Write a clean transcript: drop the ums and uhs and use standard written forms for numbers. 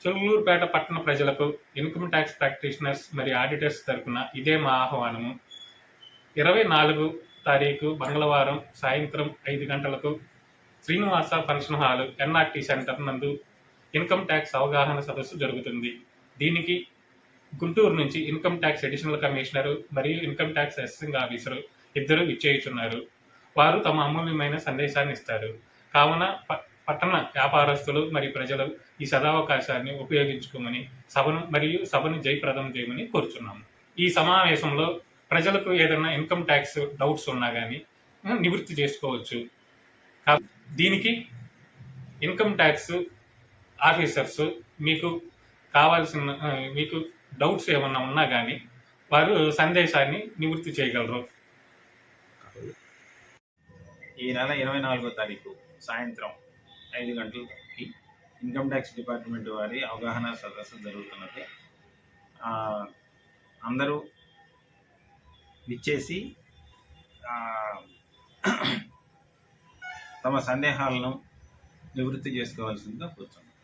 చిలుకూరుపేట పట్టణ ప్రజలకు income tax practitioners మరియు ఆడిటర్స్ తరపున ఇదే మా ఆహ్వానము. 24 తారీఖు మంగళవారం సాయంత్రం 5 గంటలకు Srinivasa function hall NRT centre నందు ఇన్కమ్ ట్యాక్స్ అవగాహన సదస్సు జరుగుతుంది. దీనికి గుంటూరు నుంచి ఇన్కమ్ ట్యాక్స్ అడిషనల్ కమిషనర్ మరియు ఇన్కమ్ ట్యాక్స్ అసెసింగ్ ఆఫీసర్ ఇద్దరు విచ్చేయుచున్నారు. వారు తమ అమూల్యమైన సందేశాన్ని ఇస్తారు. కావున పట్టణ వ్యాపారస్తులు మరియు ప్రజలు ఈ సదావకాశాన్ని ఉపయోగించుకోమని సభను జయప్రదం చేయమని కోరుచున్నాము. ఈ సమావేశంలో ప్రజలకు ఏదైనా ఇన్కమ్ ట్యాక్స్ డౌట్స్ ఉన్నా కానీ నివృత్తి చేసుకోవచ్చు. దీనికి ఇన్కమ్ ట్యాక్స్ ఆఫీసర్స్ మీకు మీకు డౌట్స్ ఏమన్నా ఉన్నా కానీ వారు సందేశాన్ని నివృత్తి చేయగలరు. ఈ నెల 24వ తారీఖు సాయంత్రం 5 గంటలకి ఇన్కమ్ ట్యాక్స్ డిపార్ట్మెంట్ వారి అవగాహన సదస్సు జరుగుతున్నది. అందరూ విచ్చేసి తమ సందేహాలను నివృత్తి చేసుకోవాల్సిందిగా కూర్చున్నాం.